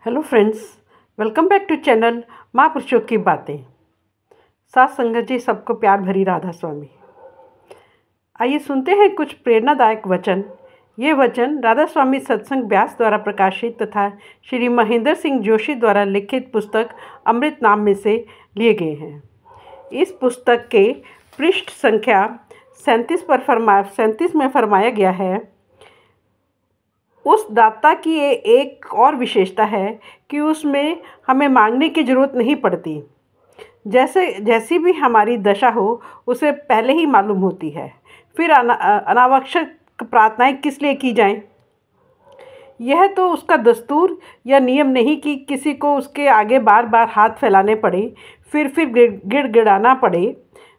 Hello friends, welcome back to channel महापुरुषों की बातें। साथ संगत जी, सबको प्यार भरी राधा स्वामी। आइए सुनते हैं कुछ प्रेरणादायक वचन। ये वचन राधा स्वामी सत्संग व्यास द्वारा प्रकाशित तथा श्री महेंद्र सिंह जोशी द्वारा लिखित पुस्तक अमृत नाम में से लिए गए हैं। इस पुस्तक के पृष्ठ संख्या 37 में फरमाया गया है, उस दाता की एक और विशेषता है कि उसमें हमें मांगने की ज़रूरत नहीं पड़ती। जैसी भी हमारी दशा हो उसे पहले ही मालूम होती है, फिर अनावश्यक प्रार्थनाएं किस लिए की जाएं। यह तो उसका दस्तूर या नियम नहीं कि किसी को उसके आगे बार बार हाथ फैलाने पड़े, फिर गिड़गिड़ाना पड़े।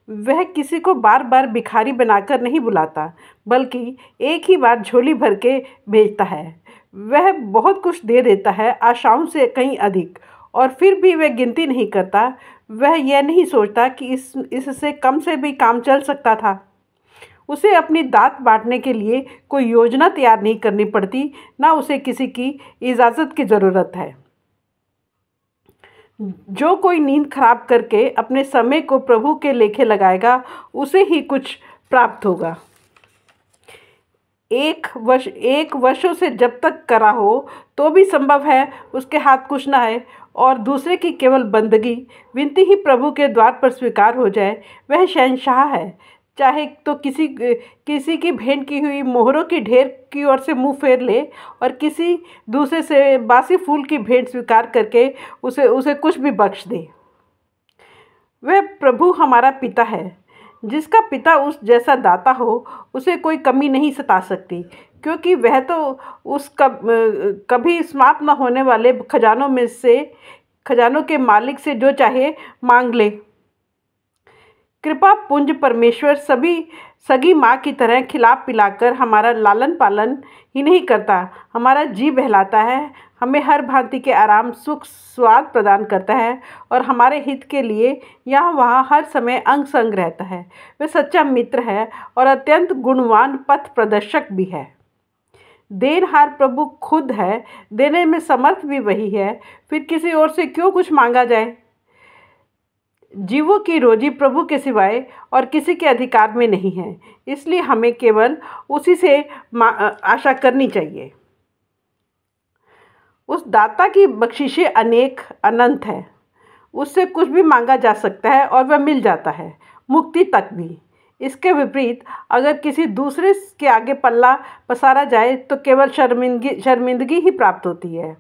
वह किसी को बार बार भिखारी बनाकर नहीं बुलाता, बल्कि एक ही बार झोली भर के भेजता है। वह बहुत कुछ दे देता है, आशाओं से कहीं अधिक, और फिर भी वह गिनती नहीं करता। वह यह नहीं सोचता कि इससे कम से भी काम चल सकता था। उसे अपनी दात बांटने के लिए कोई योजना तैयार नहीं करनी पड़ती, ना उसे किसी की इजाज़त की ज़रूरत है। जो कोई नींद खराब करके अपने समय को प्रभु के लेखे लगाएगा, उसे ही कुछ प्राप्त होगा। एक वर्षों से जब तक करा हो तो भी संभव है उसके हाथ कुछ ना आए और दूसरे की केवल बंदगी विनती ही प्रभु के द्वार पर स्वीकार हो जाए। वह शहंशाह है। चाहे तो किसी की भेंट की हुई मोहरों की ढेर की ओर से मुंह फेर ले और किसी दूसरे से बासी फूल की भेंट स्वीकार करके उसे कुछ भी बख्श दे। वह प्रभु हमारा पिता है। जिसका पिता उस जैसा दाता हो, उसे कोई कमी नहीं सता सकती, क्योंकि वह तो उस कभी समाप्त न होने वाले खजानों के मालिक से जो चाहे मांग ले। कृपा पुंज परमेश्वर सगी माँ की तरह खिला पिलाकर हमारा लालन पालन ही नहीं करता, हमारा जी बहलाता है, हमें हर भांति के आराम सुख स्वाद प्रदान करता है और हमारे हित के लिए यहाँ वहाँ हर समय अंग संग रहता है। वह सच्चा मित्र है और अत्यंत गुणवान पथ प्रदर्शक भी है। देनहार प्रभु खुद है, देने में समर्थ भी वही है, फिर किसी और से क्यों कुछ मांगा जाए। जीवों की रोजी प्रभु के सिवाय और किसी के अधिकार में नहीं है, इसलिए हमें केवल उसी से आशा करनी चाहिए। उस दाता की बख्शिशें अनंत है। उससे कुछ भी मांगा जा सकता है और वह मिल जाता है, मुक्ति तक भी। इसके विपरीत अगर किसी दूसरे के आगे पल्ला पसारा जाए तो केवल शर्मिंदगी ही प्राप्त होती है।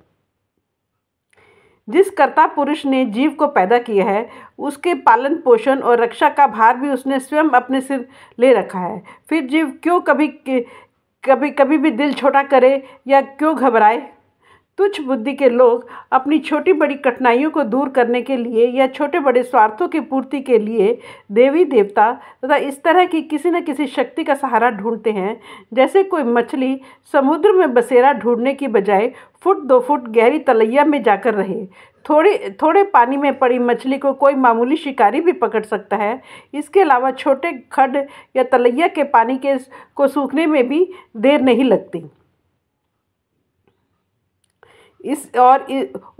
जिस कर्ता पुरुष ने जीव को पैदा किया है, उसके पालन पोषण और रक्षा का भार भी उसने स्वयं अपने सिर ले रखा है। फिर जीव क्यों कभी भी दिल छोटा करे या क्यों घबराए। तुच्छ बुद्धि के लोग अपनी छोटी बड़ी कठिनाइयों को दूर करने के लिए या छोटे बड़े स्वार्थों की पूर्ति के लिए देवी देवता तथा इस तरह की किसी न किसी शक्ति का सहारा ढूंढते हैं। जैसे कोई मछली समुद्र में बसेरा ढूंढने की बजाय फुट 2 फुट गहरी तलैया में जाकर रहे। थोड़े पानी में पड़ी मछली को कोई मामूली शिकारी भी पकड़ सकता है। इसके अलावा छोटे खड्ड या तलैया के पानी को सूखने में भी देर नहीं लगती।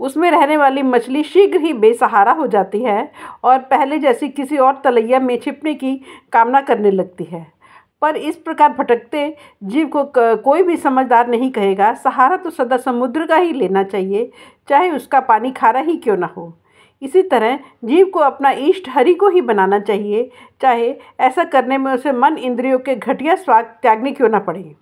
उसमें रहने वाली मछली शीघ्र ही बेसहारा हो जाती है और पहले जैसी किसी और तलैया में छिपने की कामना करने लगती है। पर इस प्रकार भटकते जीव को कोई भी समझदार नहीं कहेगा। सहारा तो सदा समुद्र का ही लेना चाहिए, चाहे उसका पानी खारा ही क्यों ना हो। इसी तरह जीव को अपना इष्ट हरि को ही बनाना चाहिए, चाहे ऐसा करने में उसे मन इंद्रियों के घटिया स्वाद त्यागने क्यों ना पड़े।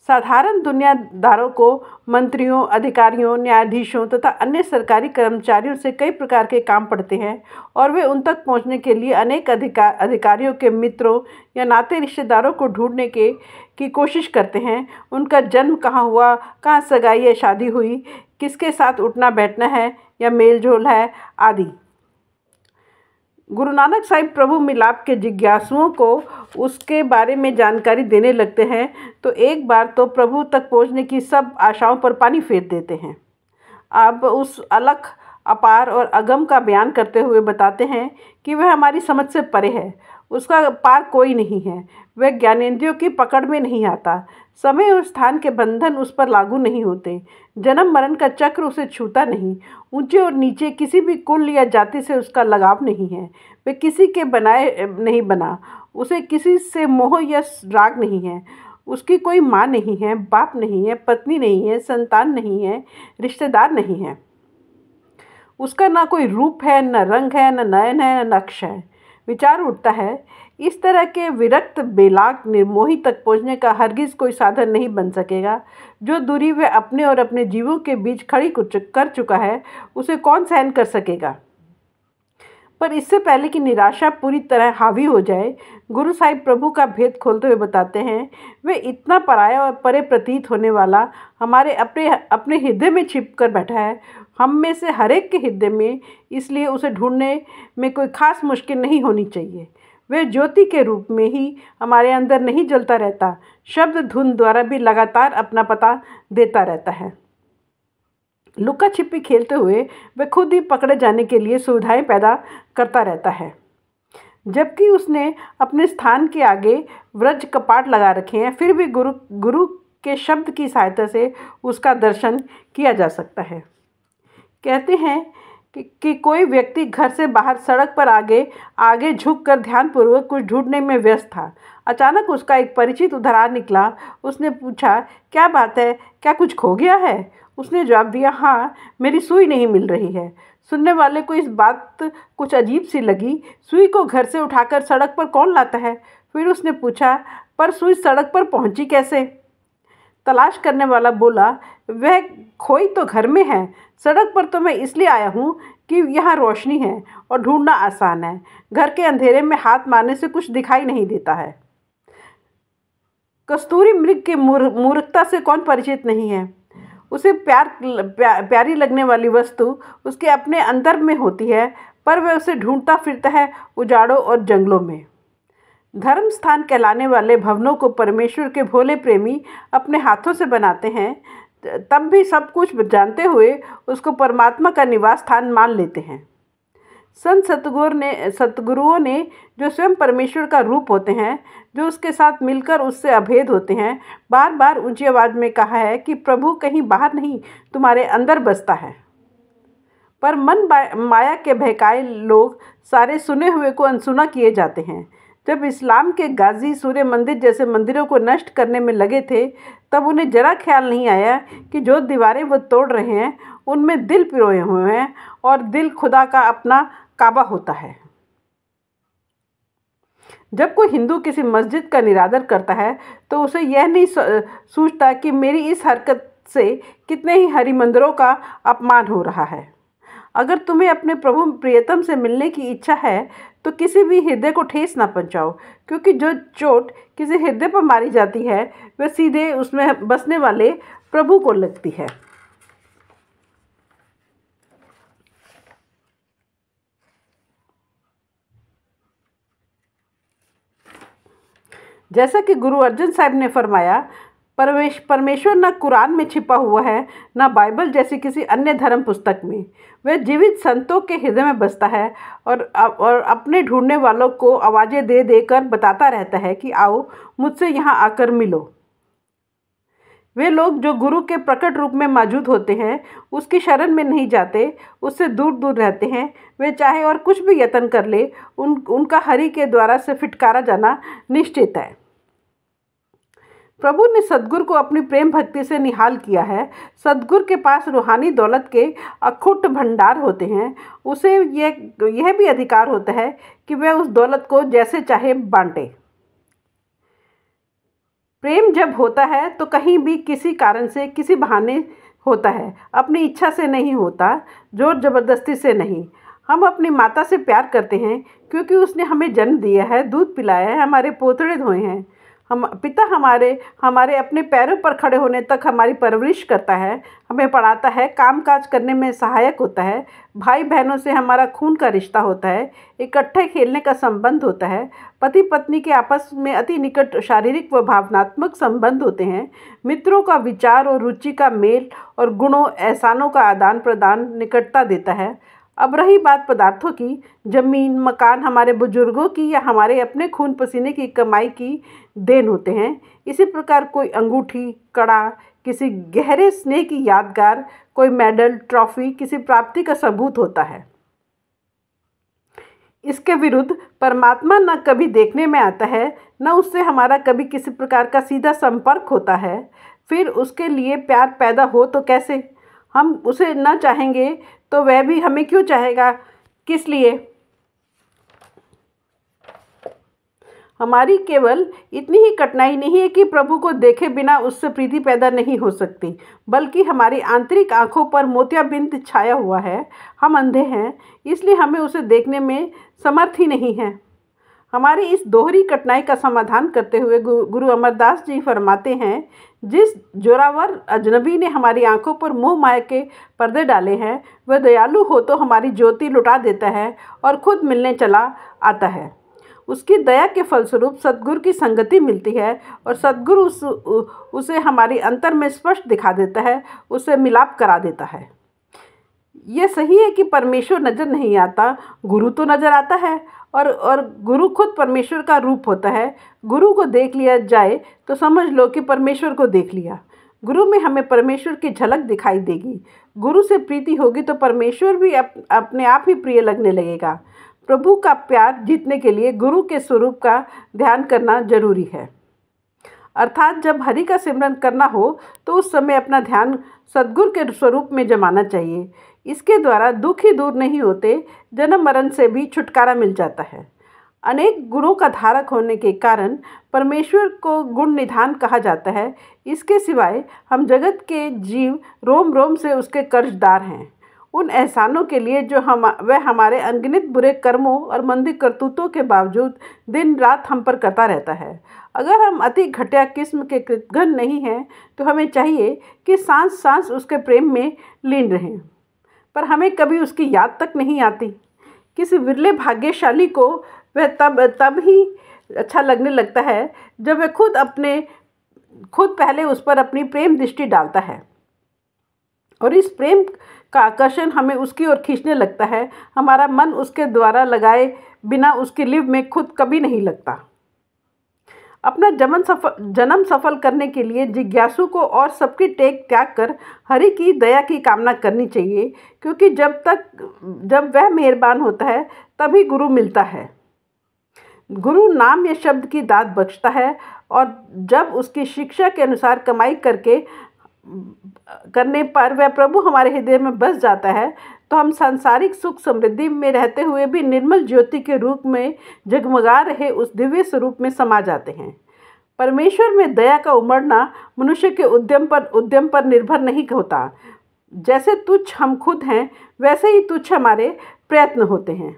साधारण दुनियादारों को मंत्रियों, अधिकारियों, न्यायाधीशों तथा अन्य सरकारी कर्मचारियों से कई प्रकार के काम पड़ते हैं और वे उन तक पहुंचने के लिए अनेक अधिकारियों के मित्रों या नाते रिश्तेदारों को ढूंढने की कोशिश करते हैं। उनका जन्म कहाँ हुआ, कहाँ सगाई या शादी हुई, किसके साथ उठना बैठना है या मेलजोल है आदि। गुरु नानक साहिब प्रभु मिलाप के जिज्ञासुओं को उसके बारे में जानकारी देने लगते हैं तो एक बार तो प्रभु तक पहुंचने की सब आशाओं पर पानी फेर देते हैं। अब उस अलख, अपार और अगम का बयान करते हुए बताते हैं कि वह हमारी समझ से परे है। उसका पार कोई नहीं है। वह ज्ञानेंद्रियों की पकड़ में नहीं आता। समय और स्थान के बंधन उस पर लागू नहीं होते। जन्म मरण का चक्र उसे छूता नहीं। ऊंचे और नीचे किसी भी कुल या जाति से उसका लगाव नहीं है। वह किसी के बनाए नहीं बना। उसे किसी से मोह या राग नहीं है। उसकी कोई माँ नहीं है, बाप नहीं है, पत्नी नहीं है, संतान नहीं है, रिश्तेदार नहीं है। उसका ना कोई रूप है, न रंग है, न नयन है, न नक्श है। विचार उठता है, इस तरह के विरक्त बेलाग निर्मोही तक पहुँचने का हरगिज कोई साधन नहीं बन सकेगा। जो दूरी वह अपने और अपने जीवों के बीच खड़ी कर चुका है, उसे कौन सहन कर सकेगा। पर इससे पहले कि निराशा पूरी तरह हावी हो जाए, गुरु साहिब प्रभु का भेद खोलते हुए बताते हैं, वे इतना पराया और परे प्रतीत होने वाला हमारे अपने अपने हृदय में छिप कर बैठा है, हम में से हर एक के हृदय में, इसलिए उसे ढूंढने में कोई खास मुश्किल नहीं होनी चाहिए। वह ज्योति के रूप में ही हमारे अंदर नहीं जलता रहता, शब्द धुन द्वारा भी लगातार अपना पता देता रहता है। लुका छिपी खेलते हुए वह खुद ही पकड़े जाने के लिए सुविधाएं पैदा करता रहता है, जबकि उसने अपने स्थान के आगे व्रज कपाट लगा रखे हैं। फिर भी गुरु के शब्द की सहायता से उसका दर्शन किया जा सकता है। कहते हैं कि कोई व्यक्ति घर से बाहर सड़क पर आगे आगे झुककर ध्यानपूर्वक कुछ ढूंढने में व्यस्त था। अचानक उसका एक परिचित उधर आ निकला। उसने पूछा, क्या बात है, क्या कुछ खो गया है? उसने जवाब दिया, हाँ, मेरी सुई नहीं मिल रही है। सुनने वाले को इस बात कुछ अजीब सी लगी। सुई को घर से उठाकर सड़क पर कौन लाता है? फिर उसने पूछा, पर सुई सड़क पर पहुंची कैसे? तलाश करने वाला बोला, वह खोई तो घर में है। सड़क पर तो मैं इसलिए आया हूँ कि यहाँ रोशनी है और ढूंढना आसान है। घर के अंधेरे में हाथ मारने से कुछ दिखाई नहीं देता है। कस्तूरी मृग की मूर्खता से कौन परिचित नहीं है? उसे प्यारी लगने वाली वस्तु उसके अपने अंदर में होती है, पर वह उसे ढूंढता फिरता है उजाड़ों और जंगलों में। धर्म स्थान कहलाने वाले भवनों को परमेश्वर के भोले प्रेमी अपने हाथों से बनाते हैं, तब भी सब कुछ जानते हुए उसको परमात्मा का निवास स्थान मान लेते हैं। संत सतगुरुओं ने जो स्वयं परमेश्वर का रूप होते हैं, जो उसके साथ मिलकर उससे अभेद होते हैं, बार बार ऊंची आवाज़ में कहा है कि प्रभु कहीं बाहर नहीं, तुम्हारे अंदर बसता है। पर मन माया के बहकाए लोग सारे सुने हुए को अनसुना किए जाते हैं। जब इस्लाम के गाजी सूर्य मंदिर जैसे मंदिरों को नष्ट करने में लगे थे, तब उन्हें जरा ख्याल नहीं आया कि जो दीवारें वो तोड़ रहे हैं उनमें दिल पिरोए हुए हैं, और दिल खुदा का अपना काबा होता है। जब कोई हिंदू किसी मस्जिद का निरादर करता है तो उसे यह नहीं सूझता कि मेरी इस हरकत से कितने ही हरि मंदिरों का अपमान हो रहा है। अगर तुम्हें अपने प्रभु प्रियतम से मिलने की इच्छा है तो किसी भी हृदय को ठेस ना पहुंचाओ, क्योंकि जो चोट किसी हृदय पर मारी जाती है वह सीधे उसमें बसने वाले प्रभु को लगती है। जैसा कि गुरु अर्जन साहब ने फरमाया, परमेश्वर न कुरान में छिपा हुआ है, न बाइबल जैसी किसी अन्य धर्म पुस्तक में। वह जीवित संतों के हृदय में बसता है और अपने ढूंढने वालों को आवाज़ें दे देकर बताता रहता है कि आओ मुझसे यहाँ आकर मिलो। वे लोग जो गुरु के प्रकट रूप में मौजूद होते हैं उसकी शरण में नहीं जाते, उससे दूर दूर रहते हैं। वे चाहे और कुछ भी यत्न कर ले, उनका हरि के द्वारा से फिटकारा जाना निश्चित है। प्रभु ने सद्गुरु को अपनी प्रेम भक्ति से निहाल किया है। सद्गुरु के पास रूहानी दौलत के अखुट भंडार होते हैं। उसे यह भी अधिकार होता है कि वह उस दौलत को जैसे चाहे बांटे। प्रेम जब होता है तो कहीं भी किसी कारण से, किसी बहाने होता है, अपनी इच्छा से नहीं होता, जोर ज़बरदस्ती से नहीं। हम अपनी माता से प्यार करते हैं क्योंकि उसने हमें जन्म दिया है, दूध पिलाया है, हमारे पोतड़े धोए हैं। पिता हमारे अपने पैरों पर खड़े होने तक हमारी परवरिश करता है, हमें पढ़ाता है, कामकाज करने में सहायक होता है। भाई बहनों से हमारा खून का रिश्ता होता है, इकट्ठे खेलने का संबंध होता है। पति पत्नी के आपस में अति निकट शारीरिक व भावनात्मक संबंध होते हैं। मित्रों का विचार और रुचि का मेल और गुणों एहसानों का आदान प्रदान निकटता देता है। अब रही बात पदार्थों की, ज़मीन मकान हमारे बुजुर्गों की या हमारे अपने खून पसीने की कमाई की देन होते हैं। इसी प्रकार कोई अंगूठी, कड़ा किसी गहरे स्नेह की यादगार, कोई मेडल, ट्रॉफी किसी प्राप्ति का सबूत होता है। इसके विरुद्ध परमात्मा न कभी देखने में आता है, न उससे हमारा कभी किसी प्रकार का सीधा संपर्क होता है। फिर उसके लिए प्यार पैदा हो तो कैसे? हम उसे न चाहेंगे तो वह भी हमें क्यों चाहेगा? किस लिए? हमारी केवल इतनी ही कठिनाई नहीं है कि प्रभु को देखे बिना उससे प्रीति पैदा नहीं हो सकती, बल्कि हमारी आंतरिक आंखों पर मोतियाबिंद छाया हुआ है। हम अंधे हैं, इसलिए हमें उसे देखने में समर्थ ही नहीं है। हमारी इस दोहरी कठिनाई का समाधान करते हुए गुरु अमरदास जी फरमाते हैं, जिस जोरावर अजनबी ने हमारी आंखों पर मोह माया के पर्दे डाले हैं, वह दयालु हो तो हमारी ज्योति लुटा देता है और खुद मिलने चला आता है। उसकी दया के फलस्वरूप सद्गुरु की संगति मिलती है और सद्गुरु उसे हमारी अंतर में स्पष्ट दिखा देता है, उसे मिलाप करा देता है। ये सही है कि परमेश्वर नज़र नहीं आता, गुरु तो नज़र आता है और गुरु खुद परमेश्वर का रूप होता है। गुरु को देख लिया जाए तो समझ लो कि परमेश्वर को देख लिया। गुरु में हमें परमेश्वर की झलक दिखाई देगी। गुरु से प्रीति होगी तो परमेश्वर भी अपने आप ही प्रिय लगने लगेगा। प्रभु का प्यार जीतने के लिए गुरु के स्वरूप का ध्यान करना जरूरी है। अर्थात जब हरि का सिमरन करना हो तो उस समय अपना ध्यान सद्गुरु के स्वरूप में जमाना चाहिए। इसके द्वारा दुख ही दूर नहीं होते, जन्म मरण से भी छुटकारा मिल जाता है। अनेक गुणों का धारक होने के कारण परमेश्वर को गुण निधान कहा जाता है। इसके सिवाय हम जगत के जीव रोम रोम से उसके कर्जदार हैं, उन एहसानों के लिए जो वह हमारे अनगिनत बुरे कर्मों और मंदी करतूतों के बावजूद दिन रात हम पर करता रहता है। अगर हम अति घटिया किस्म के कृतघ्न नहीं हैं तो हमें चाहिए कि सांस सांस उसके प्रेम में लीन रहें, पर हमें कभी उसकी याद तक नहीं आती। किसी विरले भाग्यशाली को वह तब ही अच्छा लगने लगता है जब वह खुद पहले उस पर अपनी प्रेम दृष्टि डालता है और इस प्रेम का आकर्षण हमें उसकी ओर खींचने लगता है। हमारा मन उसके द्वारा लगाए बिना उसकी लिव में खुद कभी नहीं लगता। अपना जन्म सफल करने के लिए जिज्ञासु को और सबकी टेक त्याग कर हरि की दया की कामना करनी चाहिए, क्योंकि जब वह मेहरबान होता है तभी गुरु मिलता है। गुरु नाम या शब्द की दात बख्शता है और जब उसकी शिक्षा के अनुसार कमाई करने पर वह प्रभु हमारे हृदय में बस जाता है तो हम सांसारिक सुख समृद्धि में रहते हुए भी निर्मल ज्योति के रूप में जगमगा रहे उस दिव्य स्वरूप में समा जाते हैं। परमेश्वर में दया का उमड़ना मनुष्य के उद्यम पर निर्भर नहीं होता। जैसे तुच्छ हम खुद हैं, वैसे ही तुच्छ हमारे प्रयत्न होते हैं।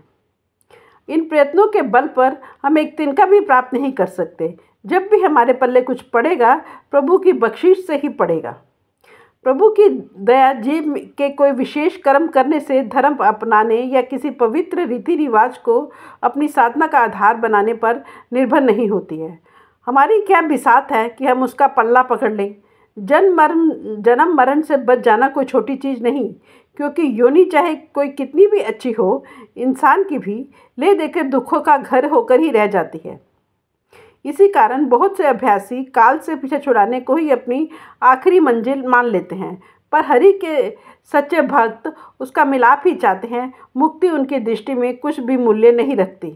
इन प्रयत्नों के बल पर हम एक तिनका भी प्राप्त नहीं कर सकते। जब भी हमारे पल्ले कुछ पड़ेगा, प्रभु की बख्शिश से ही पड़ेगा। प्रभु की दया जीव के कोई विशेष कर्म करने से, धर्म अपनाने या किसी पवित्र रीति रिवाज को अपनी साधना का आधार बनाने पर निर्भर नहीं होती है। हमारी क्या बिसात है कि हम उसका पल्ला पकड़ लें। जन्म मरण से बच जाना कोई छोटी चीज़ नहीं, क्योंकि योनि चाहे कोई कितनी भी अच्छी हो, इंसान की भी ले देकर दुखों का घर होकर ही रह जाती है। इसी कारण बहुत से अभ्यासी काल से पीछे छुड़ाने को ही अपनी आखिरी मंजिल मान लेते हैं, पर हरि के सच्चे भक्त उसका मिलाप ही चाहते हैं। मुक्ति उनकी दृष्टि में कुछ भी मूल्य नहीं रखती।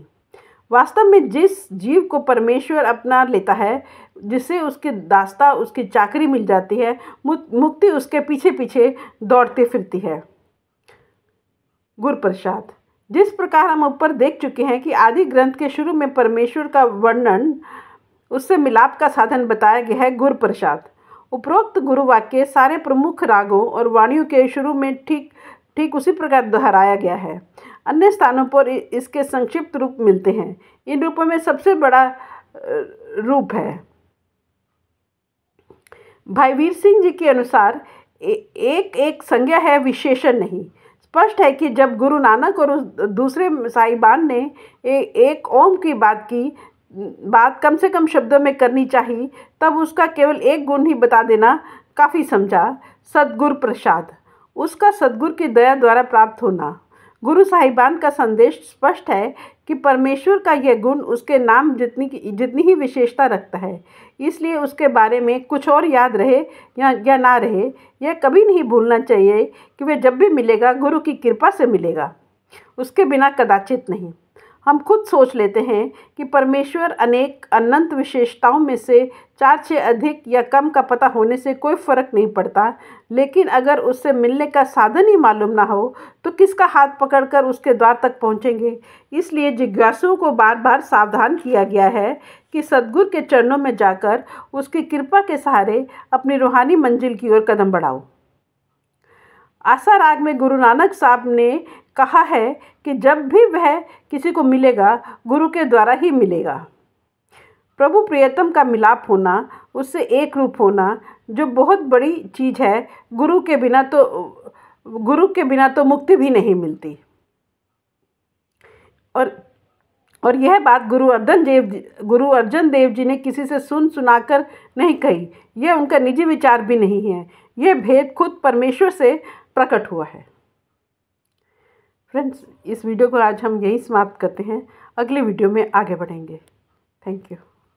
वास्तव में जिस जीव को परमेश्वर अपना लेता है, जिसे उसकी दास्ता उसकी चाकरी मिल जाती है, मुक्ति उसके पीछे पीछे दौड़ती फिरती है। गुरु प्रसाद। जिस प्रकार हम ऊपर देख चुके हैं कि आदि ग्रंथ के शुरू में परमेश्वर का वर्णन, उससे मिलाप का साधन बताया गया है गुरु प्रसाद। उपरोक्त गुरु वाक्य सारे प्रमुख रागों और वाणियों के शुरू में ठीक उसी प्रकार दोहराया गया है। अन्य स्थानों पर इसके संक्षिप्त रूप मिलते हैं। इन रूपों में सबसे बड़ा रूप है। भाई वीर सिंह जी के अनुसार एक संज्ञा है, विशेषण नहीं। स्पष्ट है कि जब गुरु नानक और उस दूसरे साहिबान ने एक ओम की बात कम से कम शब्दों में करनी चाहिए, तब उसका केवल एक गुण ही बता देना काफ़ी समझा, सद्गुरु प्रसाद। उसका सद्गुरु की दया द्वारा प्राप्त होना। गुरु साहिबान का संदेश स्पष्ट है कि परमेश्वर का यह गुण उसके नाम जितनी ही विशेषता रखता है। इसलिए उसके बारे में कुछ और याद रहे या ना रहे, यह कभी नहीं भूलना चाहिए कि वह जब भी मिलेगा गुरु की कृपा से मिलेगा, उसके बिना कदाचित नहीं। हम खुद सोच लेते हैं कि परमेश्वर अनेक अनंत विशेषताओं में से 4 से अधिक या कम का पता होने से कोई फ़र्क नहीं पड़ता, लेकिन अगर उससे मिलने का साधन ही मालूम ना हो तो किसका हाथ पकड़कर उसके द्वार तक पहुंचेंगे। इसलिए जिज्ञासुओं को बार बार सावधान किया गया है कि सद्गुरु के चरणों में जाकर उसकी कृपा के सहारे अपनी रूहानी मंजिल की ओर कदम बढ़ाओ। आशा राग में गुरु नानक साहब ने कहा है कि जब भी वह किसी को मिलेगा गुरु के द्वारा ही मिलेगा। प्रभु प्रियतम का मिलाप होना, उससे एक रूप होना जो बहुत बड़ी चीज़ है। गुरु के बिना तो मुक्ति भी नहीं मिलती। और यह बात गुरु अर्जन देव जी ने किसी से सुनाकर नहीं कही, यह उनका निजी विचार भी नहीं है। यह भेद खुद परमेश्वर से प्रकट हुआ है। फ्रेंड्स, इस वीडियो को आज हम यहीं समाप्त करते हैं। अगले वीडियो में आगे बढ़ेंगे। Thank you.